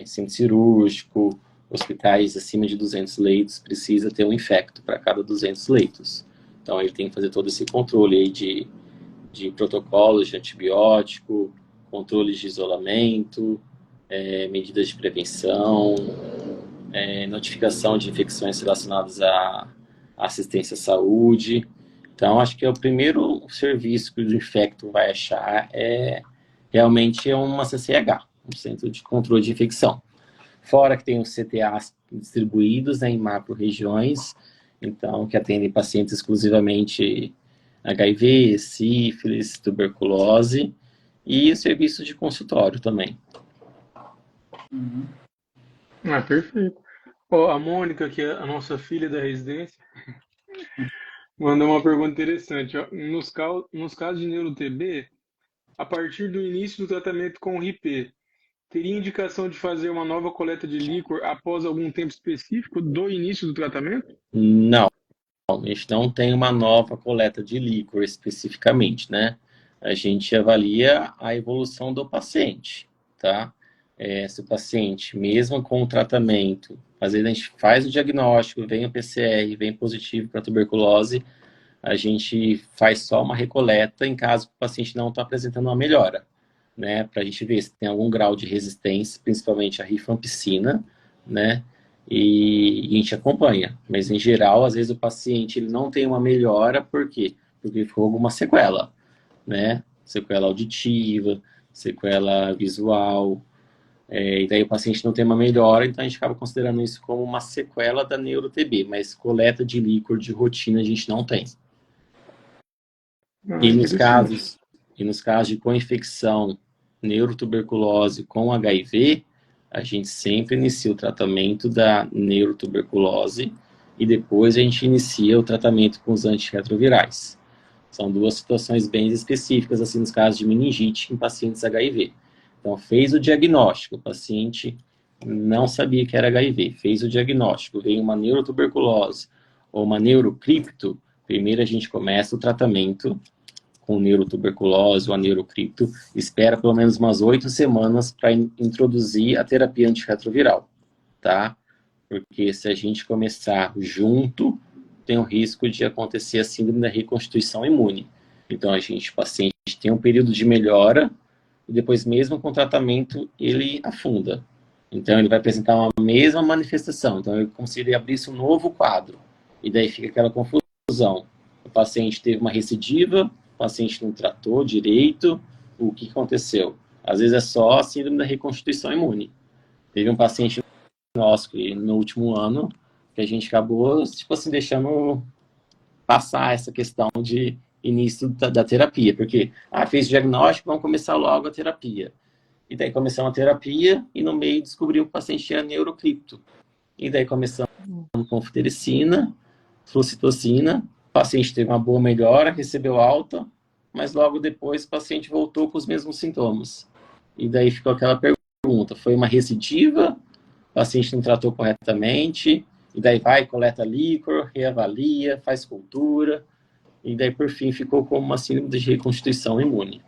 centro cirúrgico, hospitais acima de 200 leitos, precisa ter um infecto para cada 200 leitos. Então, ele tem que fazer todo esse controle aí de protocolos de antibiótico, controles de isolamento, medidas de prevenção, notificação de infecções relacionadas à assistência à saúde. Então, acho que é o primeiro serviço que o infecto vai achar realmente uma CCH, um Centro de Controle de Infecção. Fora que tem os CTAs distribuídos, né, em macro-regiões, então, que atendem pacientes exclusivamente HIV, sífilis, tuberculose, e serviços de consultório também. Perfeito. A Mônica, que é a nossa filha da residência, mandou uma pergunta interessante. Nos casos de neuro-TB, a partir do início do tratamento com RIP, teria indicação de fazer uma nova coleta de líquor após algum tempo específico do início do tratamento? Não, a gente não tem uma nova coleta de líquor especificamente, né? A gente avalia a evolução do paciente, tá? Se o paciente, mesmo com o tratamento, às vezes a gente faz o diagnóstico, vem o PCR, vem positivo para tuberculose, a gente faz só uma recoleta em caso que o paciente não está apresentando uma melhora, né? Para a gente ver se tem algum grau de resistência, principalmente a rifampicina, né? E a gente acompanha. Mas, em geral, às vezes o paciente ele não tem uma melhora, por quê? Porque ficou alguma sequela, né? Sequela auditiva, sequela visual, e daí o paciente não tem uma melhora, então a gente acaba considerando isso como uma sequela da neuro-TB, mas coleta de líquor de rotina a gente não tem. E nos casos de co-infecção neurotuberculose com HIV, a gente sempre inicia o tratamento da neurotuberculose e depois a gente inicia o tratamento com os antirretrovirais. São duas situações bem específicas, assim, nos casos de meningite em pacientes HIV. Então, fez o diagnóstico, o paciente não sabia que era HIV, fez o diagnóstico, veio uma neurotuberculose ou uma neurocripto, primeiro a gente começa o tratamento com neurotuberculose ou a neurocripto, espera pelo menos umas 8 semanas para introduzir a terapia antirretroviral, tá? Porque se a gente começar junto, tem o risco de acontecer a síndrome da reconstituição imune. Então, o paciente tem um período de melhora e depois, mesmo com o tratamento, ele afunda. Então, ele vai apresentar uma mesma manifestação. Então, é como se ele abrisse um novo quadro. E daí fica aquela confusão. O paciente teve uma recidiva, o paciente não tratou direito, o que aconteceu? Às vezes é só a síndrome da reconstituição imune. Teve um paciente nosso que no último ano, que a gente acabou, tipo assim, deixando passar essa questão de início da terapia, porque, fez o diagnóstico, vamos começar logo a terapia. E daí começamos a terapia e no meio descobrimos que o paciente tinha neurocripto. E daí começamos com fluoxetina, flucitocina, o paciente teve uma boa melhora, recebeu alta, mas logo depois o paciente voltou com os mesmos sintomas. E daí ficou aquela pergunta, foi uma recidiva? O paciente não tratou corretamente? E daí vai, coleta líquor, reavalia, faz cultura, e daí por fim ficou como uma síndrome de reconstituição imune.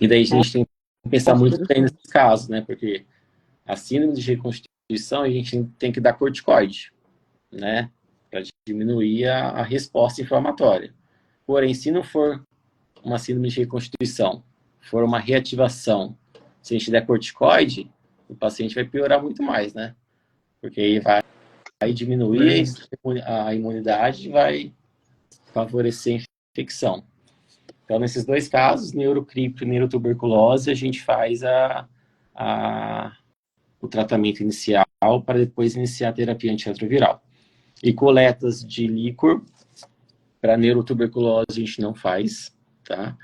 E daí a gente tem que pensar muito bem nesses casos, né? Porque a síndrome de reconstituição a gente tem que dar corticoide, né? Para diminuir a resposta inflamatória. Porém, se não for uma síndrome de reconstituição, for uma reativação, se a gente der corticoide, o paciente vai piorar muito mais, né? Porque aí vai diminuir a imunidade e vai favorecer a infecção. Então, nesses dois casos, neurocripto e neurotuberculose, a gente faz o tratamento inicial para depois iniciar a terapia antirretroviral. E coletas de líquor para neurotuberculose a gente não faz, tá?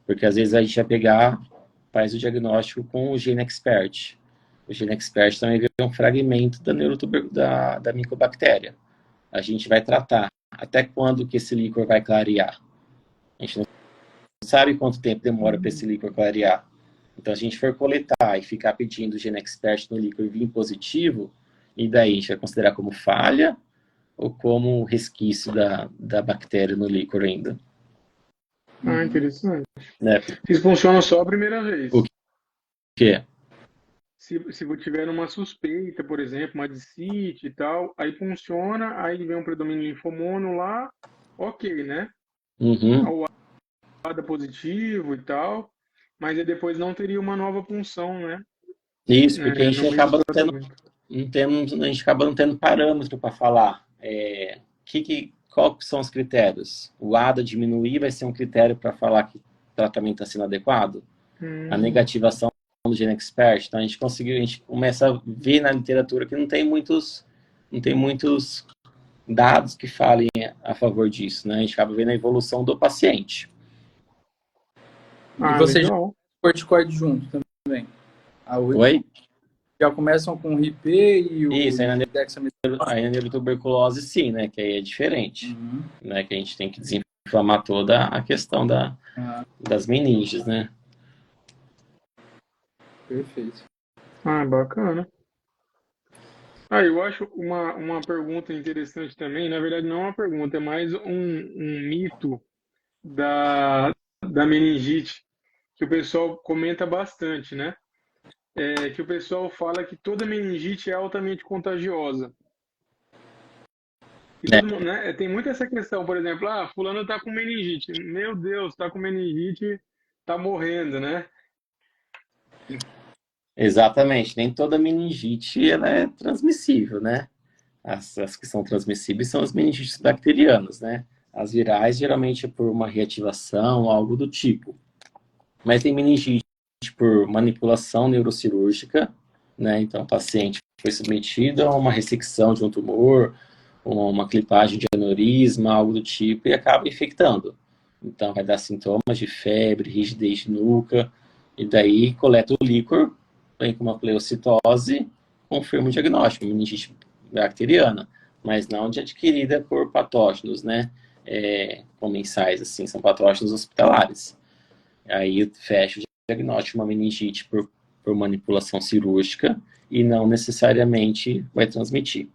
Porque às vezes a gente vai pegar, faz o diagnóstico com o GeneXpert. O GeneXpert também vê um fragmento da micobactéria. A gente vai tratar até quando que esse líquor vai clarear. A gente não sabe quanto tempo demora para esse líquor clarear. Então, se a gente for coletar e ficar pedindo o GeneXpert no líquor vir positivo, e daí a gente vai considerar como falha ou como resquício da bactéria no líquor ainda. Interessante. Né? Isso funciona só a primeira vez. O quê? Se tiver uma suspeita, por exemplo, uma discite e tal, aí funciona, aí vem um predomínio linfomono lá, ok, né? Uhum. O ADA positivo e tal, mas aí depois não teria uma nova punção, né? Isso, porque a gente acaba não tendo parâmetro para falar. Qual que são os critérios? O ADA diminuir vai ser um critério para falar que o tratamento está sendo adequado? A negativação do GeneXpert, então a gente começa a ver na literatura que não tem muitos dados que falem a favor disso, né? A gente acaba vendo a evolução do paciente. E você já corticoide junto também? Oi? Já começam com o RIP e o Isso, aí na neurotuberculose sim, né? Que aí é diferente. Né? Que a gente tem que desinflamar toda a questão das meninges, né? Perfeito. Bacana. Eu acho uma pergunta interessante também, na verdade não é uma pergunta, é mais um mito da meningite, que o pessoal comenta bastante, né? Que o pessoal fala que toda meningite é altamente contagiosa. E todo mundo, né? Tem muito essa questão, por exemplo, fulano tá com meningite. Meu Deus, tá com meningite, tá morrendo, né? Exatamente, nem toda meningite ela é transmissível, né? As que são transmissíveis são as meningites bacterianas, né? As virais geralmente é por uma reativação, algo do tipo. Mas tem meningite por manipulação neurocirúrgica, né? Então o paciente foi submetido a uma ressecção de um tumor, uma clipagem de aneurisma, algo do tipo, e acaba infectando. Então vai dar sintomas de febre, rigidez de nuca, e daí coleta o líquor vem com uma pleocitose, confirma o diagnóstico, meningite bacteriana, mas não de adquirida por patógenos, né? Comensais, assim, são patógenos hospitalares. Aí fecha o diagnóstico, uma meningite por manipulação cirúrgica e não necessariamente vai transmitir.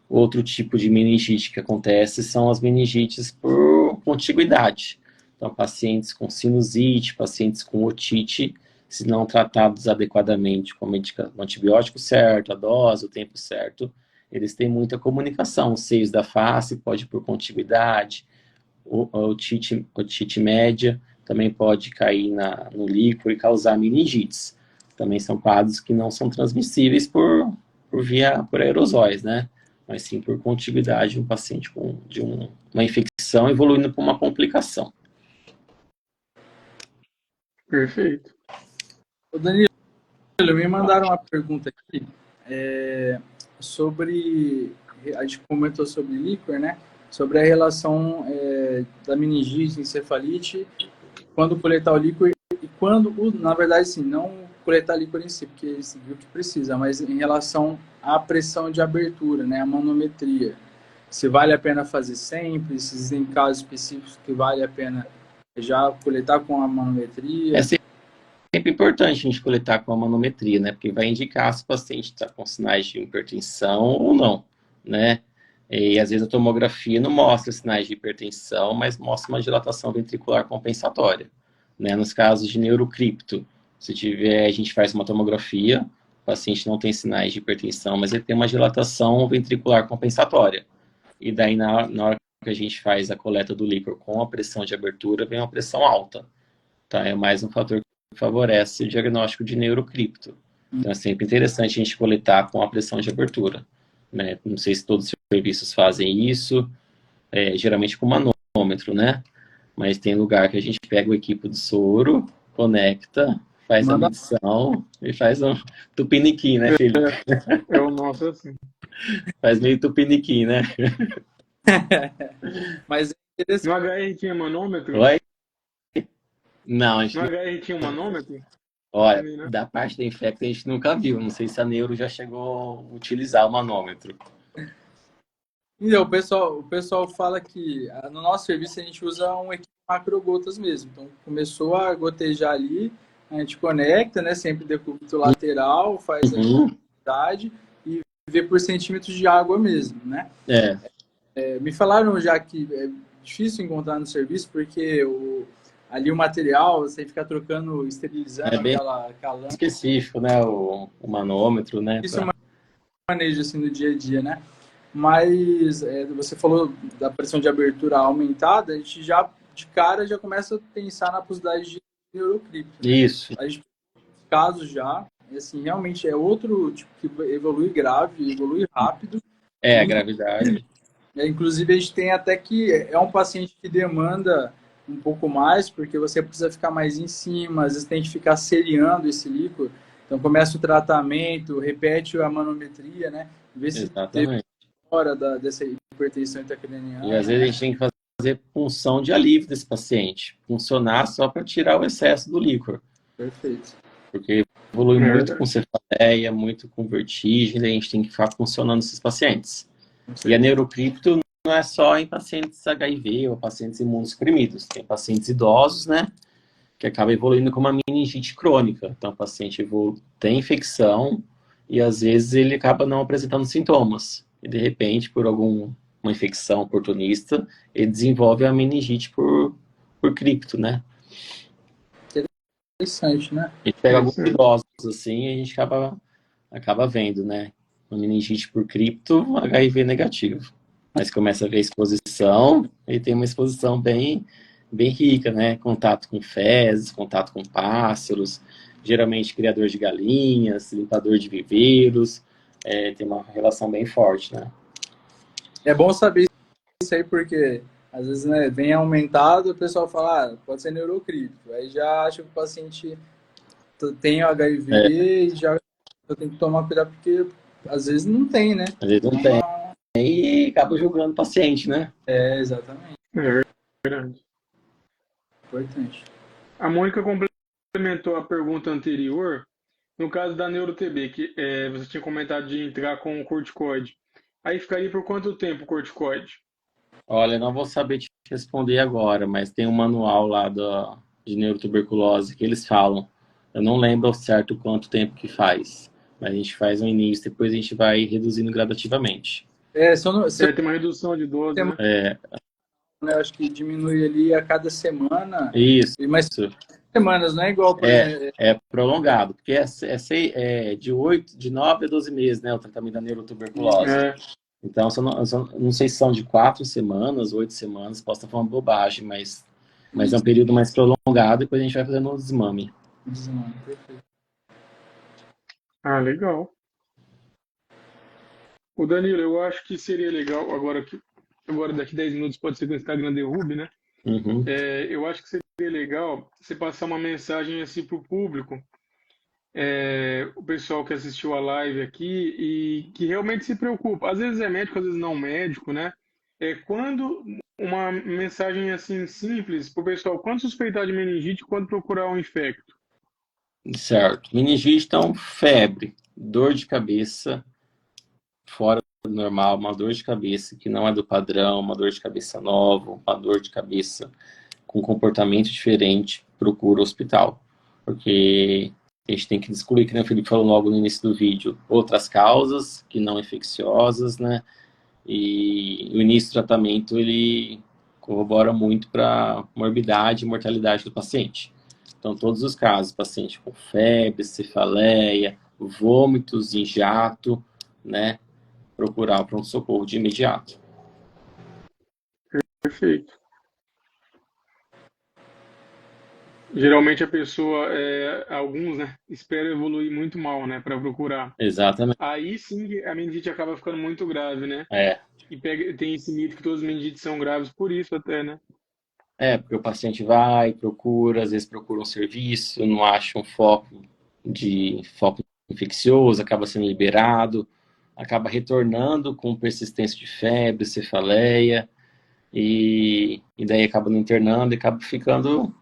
Outro tipo de meningite que acontece são as meningites por contiguidade. Então, pacientes com sinusite, pacientes com otite, se não tratados adequadamente com o antibiótico certo, a dose, o tempo certo, eles têm muita comunicação. Os seios da face pode ir por contiguidade, otite média também pode cair no líquor e causar meningites. Também são quadros que não são transmissíveis por aerosóis, né? Mas sim por contiguidade de um paciente de uma infecção evoluindo para uma complicação. Perfeito. Ô Danilo, me mandaram uma pergunta aqui sobre, a gente comentou sobre líquor, né? Sobre a relação da meningite, encefalite, quando coletar o líquor e quando, na verdade, sim, não coletar líquor em si, porque se viu que precisa, mas em relação à pressão de abertura, né? A manometria. Se vale a pena fazer sempre, se existem casos específicos que vale a pena já coletar com a manometria. É sempre importante a gente coletar com a manometria, né? Porque vai indicar se o paciente está com sinais de hipertensão ou não, né? E às vezes a tomografia não mostra sinais de hipertensão, mas mostra uma dilatação ventricular compensatória, né? Nos casos de neurocripto, se tiver, a gente faz uma tomografia, o paciente não tem sinais de hipertensão, mas ele tem uma dilatação ventricular compensatória. E daí, na hora que a gente faz a coleta do líquor com a pressão de abertura, vem uma pressão alta, tá? É mais um fator que favorece o diagnóstico de neurocripto. Então, é sempre interessante a gente coletar com a pressão de abertura, né? Não sei se todos os serviços fazem isso, geralmente com manômetro, né? Mas tem lugar que a gente pega o equipo do soro, conecta, faz a medição e faz um tupiniquim, né, Felipe? É o nosso assim. Faz meio tupiniquim, né? Mas no HR tinha manômetro? Oi? Não, a gente no HR tinha manômetro? Olha, Também, né? da parte da infecta a gente nunca viu. Não sei se a Neuro já chegou a utilizar o manômetro. Então, o pessoal fala que no nosso serviço a gente usa um equipe macrogotas mesmo. Então, começou a gotejar ali, a gente conecta, né? Sempre decúbito lateral, faz a quantidade e vê por centímetros de água mesmo, né? Me falaram já que é difícil encontrar no serviço porque ali o material, você fica trocando, esterilizando É bem aquela lâmpada. específico, né? O manômetro, né? Isso eu manejo assim no dia a dia, né? Mas você falou da pressão de abertura aumentada, a gente já, de cara, já começa a pensar na possibilidade de neurocripto. Né? Isso. A gente tem casos já, assim, realmente é outro tipo que evolui grave, evolui rápido. A gravidade. Inclusive, a gente tem até que é um paciente que demanda um pouco mais, porque você precisa ficar mais em cima, às vezes tem que ficar seriando esse líquido. Então, começa o tratamento, repete a manometria, né? Vê se teve fora dessa hipertensão intracraniana. E às vezes a gente tem que fazer punção de alívio desse paciente. Funcionar só para tirar o excesso do líquor. Perfeito. Porque evolui muito com cefaleia, muito com vertigem, e a gente tem que ficar funcionando esses pacientes. E a neurocripto não é só em pacientes HIV ou pacientes imunossuprimidos. Tem pacientes idosos, né? Que acaba evoluindo com uma meningite crônica. Então, o paciente tem infecção e, às vezes, ele acaba não apresentando sintomas. E, de repente, por uma infecção oportunista, ele desenvolve a meningite por cripto, né? Interessante, né? A gente pega alguns idosos, assim, e a gente acaba vendo, né? Uma meningite por cripto, HIV negativo. Mas começa a ver a exposição, e tem uma exposição bem rica, né? Contato com fezes, contato com pássaros, geralmente criador de galinhas, limpador de viveiros, tem uma relação bem forte, né? É bom saber isso aí, porque às vezes, né, vem aumentado, o pessoal fala, pode ser neurocripto. Aí já acha que o paciente tem HIV e já tem que tomar cuidado, porque às vezes não tem, né? Às vezes não tem. E acaba julgando o paciente, né? Exatamente. É verdade. Importante. A Mônica complementou a pergunta anterior no caso da NeuroTB, que você tinha comentado de entrar com o corticoide, aí ficaria por quanto tempo o corticoide? Olha, não vou saber te responder agora, mas tem um manual lá de neurotuberculose que eles falam. Eu não lembro ao certo quanto tempo que faz, mas a gente faz no início, depois a gente vai reduzindo gradativamente. Se Tem uma redução de dose, né? É, né, eu acho que diminui ali a cada semana, isso. mas semanas, não é igual, por exemplo. É prolongado, porque é de 9 a 12 meses, né, o tratamento da neurotuberculose. É. Então, não sei se são de 4 semanas, 8 semanas, posso estar falando bobagem, mas é um período mais prolongado e depois a gente vai fazendo o desmame. Perfeito. Ah, legal. O Danilo, eu acho que seria legal, agora daqui 10 minutos pode ser que o Instagram derrube, né? Uhum. Eu acho que seria legal você passar uma mensagem assim para o público, o pessoal que assistiu a live aqui e que realmente se preocupa. Às vezes é médico, às vezes não médico, né? Quando uma mensagem assim simples para o pessoal, quando suspeitar de meningite, quando procurar um infecto. Certo. Meningite, então, febre, dor de cabeça, fora do normal, uma dor de cabeça que não é do padrão, uma dor de cabeça nova, uma dor de cabeça com comportamento diferente, procura o hospital. Porque a gente tem que descobrir, que nem o Felipe falou logo no início do vídeo, outras causas que não infecciosas, né? E o início do tratamento, ele corrobora muito para morbidade e mortalidade do paciente. Então, todos os casos, paciente com febre, cefaleia, vômitos em jato, né? Procurar o pronto-socorro de imediato. Perfeito. Geralmente a pessoa, alguns, né, esperam evoluir muito mal, né, para procurar. Exatamente. Aí sim a meningite acaba ficando muito grave, né? É, E tem esse mito que todas as meningites são graves por isso até, né? porque o paciente vai, procura, às vezes procura um serviço, não acha um foco infeccioso, acaba sendo liberado, acaba retornando com persistência de febre, cefaleia, e daí acaba não internando e acaba ficando,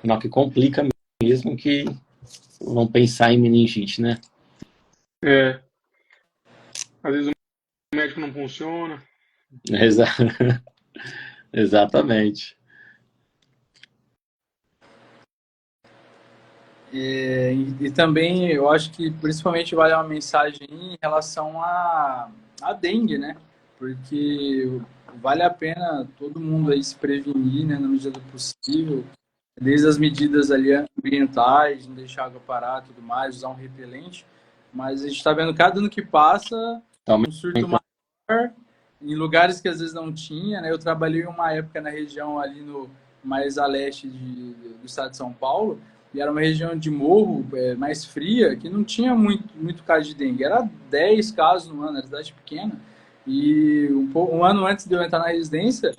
não, que complica mesmo, que vão pensar em meningite, né? É, às vezes o médico não funciona. Exa Exatamente. E também eu acho que principalmente vale uma mensagem em relação à dengue, né? Porque vale a pena todo mundo aí se prevenir, né, na medida do possível, desde as medidas ali ambientais, não deixar água parar, tudo mais, usar um repelente. Mas a gente está vendo cada ano que passa Tá um surto maior em lugares que às vezes não tinha, né? Eu trabalhei uma época na região ali no mais a leste do estado de São Paulo, e era uma região de morro mais fria, que não tinha muito caso de dengue. Era 10 casos no ano, era cidade pequena. E um ano antes de eu entrar na residência,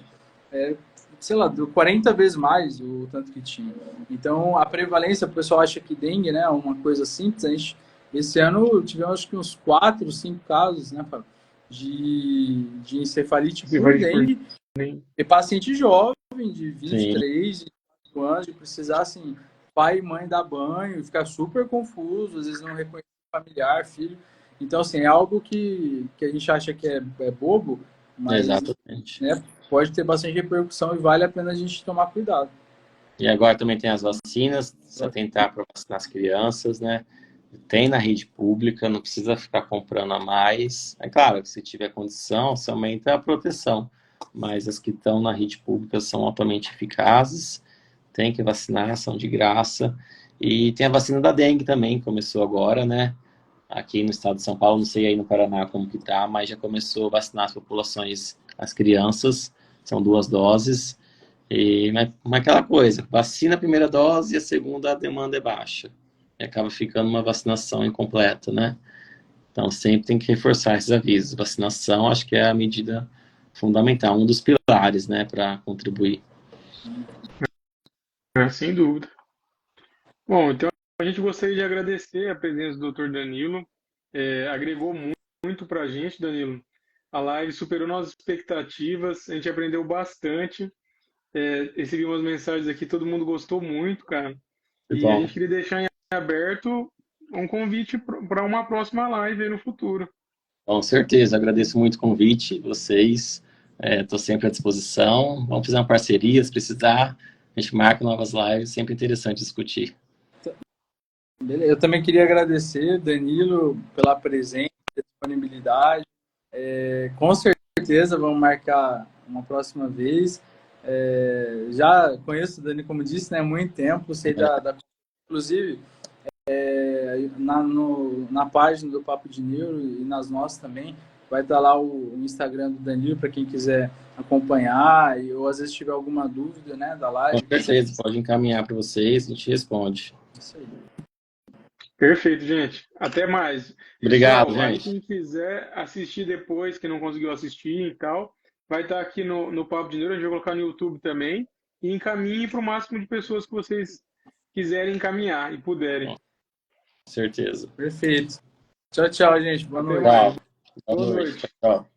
sei lá, deu 40 vezes mais o tanto que tinha. Então, a prevalência, o pessoal acha que dengue, né, é uma coisa simples. Esse ano tivemos acho que uns 4, 5 casos, né, Fábio, de encefalite por dengue. E paciente jovem, de 23, 25 anos, de precisar, assim, pai e mãe dar banho, ficar super confuso, às vezes não reconhecer familiar, filho. Então, assim, é algo que a gente acha que é bobo, mas, Exatamente. né, pode ter bastante repercussão e vale a pena a gente tomar cuidado. E agora também tem as vacinas, só tentar para vacinar as crianças, né? Tem na rede pública, não precisa ficar comprando a mais. É claro que se tiver condição, você aumenta a proteção, mas as que estão na rede pública são altamente eficazes, tem que vacinar, são de graça. E tem a vacina da dengue também, começou agora, né? Aqui no estado de São Paulo, não sei aí no Paraná como que tá, mas já começou a vacinar as populações, as crianças, são 2 doses. Mas aquela coisa, vacina a primeira dose e a segunda a demanda é baixa. E acaba ficando uma vacinação incompleta, né? Então sempre tem que reforçar esses avisos. Vacinação acho que é a medida fundamental, um dos pilares, né, para contribuir. Sem dúvida. Bom, então a gente gostaria de agradecer a presença do Dr. Danilo. Agregou muito para a gente, Danilo. A live superou nossas expectativas, a gente aprendeu bastante. Recebi umas mensagens aqui, todo mundo gostou muito, cara. Que E a bom. gente queria deixar em aberto um convite para uma próxima live aí no futuro. Com certeza, agradeço muito o convite, vocês. Estou sempre à disposição. Vamos fazer uma parceria, se precisar. A gente marca novas lives, sempre interessante discutir. Beleza. Eu também queria agradecer, Danilo, pela presença, disponibilidade. Com certeza vamos marcar uma próxima vez. Já conheço o Dani, como disse, né, há muito tempo, sei inclusive na página do Papo de Neuro e nas nossas também, vai estar lá o Instagram do Danilo para quem quiser acompanhar ou às vezes tiver alguma dúvida, né, da live. Com certeza, pode encaminhar para vocês, a gente responde. Isso aí. Perfeito, gente. Até mais. Obrigado, Pessoal, aí gente. quem quiser assistir depois, que não conseguiu assistir e tal, vai estar aqui no Papo de Neuro, a gente vai colocar no YouTube também, e encaminhe para o máximo de pessoas que vocês quiserem encaminhar e puderem. Com certeza. Perfeito. Tchau, tchau, gente. Boa noite. Tchau. Boa noite. Tchau.